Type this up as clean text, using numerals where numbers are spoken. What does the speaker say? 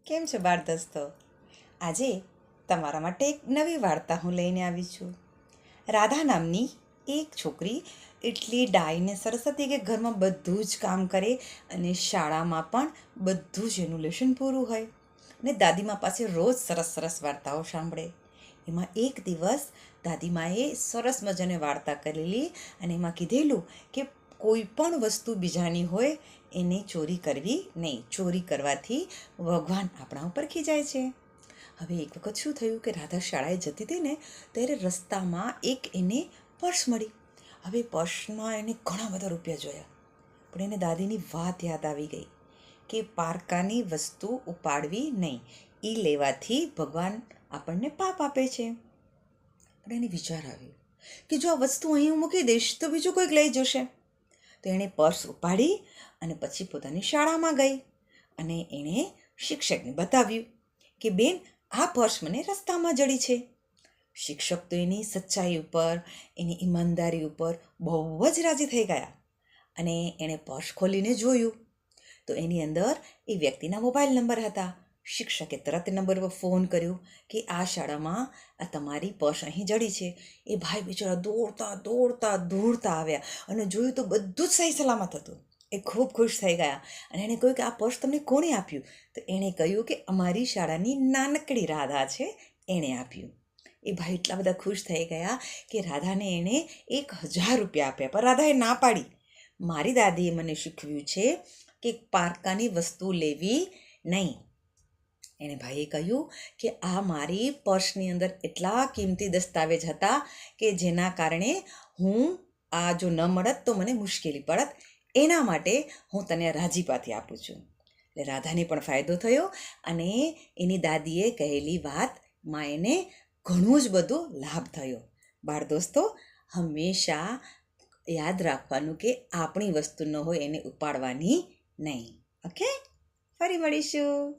કેમ છો બાળ દોસ્તો? આજે તમારા માટે એક નવી વાર્તા હું લઈને આવી છું. રાધા નામની એક છોકરી એટલી ડાયને સરસ હતી કે ઘરમાં બધું જ કામ કરે અને શાળામાં પણ બધું જ એનું લેશન પૂરું હોય અને દાદીમા પાસે રોજ સરસ સરસ વાર્તાઓ સાંભળે. એમાં એક દિવસ દાદીમાએ સરસ મજાની વાર્તા કરેલી અને એમાં કીધેલું કે કોઈ પણ વસ્તુ બીજાની હોય એને ચોરી કરવી નહીં. ચોરી કરવાથી ભગવાન આપણા ઉપર ખીજાય છે. હવે એક વખત શું થયું કે રાધા શાળાએ જતી હતી ને ત્યારે રસ્તામાં એક એને પર્સ મળી. હવે પર્સમાં એને ઘણા બધા રૂપિયા જોયા, પણ એને દાદીની વાત યાદ આવી ગઈ કે પારકાની વસ્તુ ઉપાડવી નહીં, એ લેવાથી ભગવાન આપણને પાપ આપે છે. પણ એને વિચાર આવ્યો કે જો આ વસ્તુ અહીં મૂકી દઈશ તો બીજું કોઈક લઈ જશે. તો એણે પર્સ ઉપાડી અને પછી પોતાની શાળામાં ગઈ અને એણે શિક્ષકને બતાવ્યું કે બેન, આ પર્સ મને રસ્તામાં જડી છે. શિક્ષક તો એની સચ્ચાઈ ઉપર, એની ઈમાનદારી ઉપર બહુ જ રાજી થઈ ગયા અને એણે પર્સ ખોલીને જોયું તો એની અંદર એ વ્યક્તિના મોબાઈલ નંબર હતા. શિક્ષકે તરત નંબર પર ફોન કર્યો કે આ શાળામાં આ તમારી પર્સ અહીં જડી છે. એ ભાઈ બિચારા દોડતા દોડતા દોડતા આવ્યા અને જોયું તો બધું જ સહી સલામત હતું. એ ખૂબ ખુશ થઈ ગયા અને એણે કહ્યું કે આ પર્સ તમને કોણે આપ્યું? તો એણે કહ્યું કે અમારી શાળાની નાનકડી રાધા છે, એણે આપ્યું. એ ભાઈ એટલા બધા ખુશ થઈ ગયા કે રાધાને એણે 1000 રૂપિયા આપ્યા, પણ રાધાએ ના પાડી. મારી દાદીએ મને શીખવ્યું છે કે પારકાની વસ્તુ લેવી નહીં. એણે ભાઈએ કહ્યું કે આ મારી પર્સની અંદર એટલા કિંમતી દસ્તાવેજ હતા કે જેના કારણે હું આ જો ન મળત તો મને મુશ્કેલી પડત, એના માટે હું તને રાજીપાથી આપું છું. એટલે રાધાને પણ ફાયદો થયો અને એની દાદીએ કહેલી વાતમાં એને ઘણું જ બધો લાભ થયો. બાળ દોસ્તો, હંમેશા યાદ રાખવાનું કે આપણી વસ્તુ ન હોય એને ઉપાડવાની નહીં. ઓકે, ફરી મળીશું.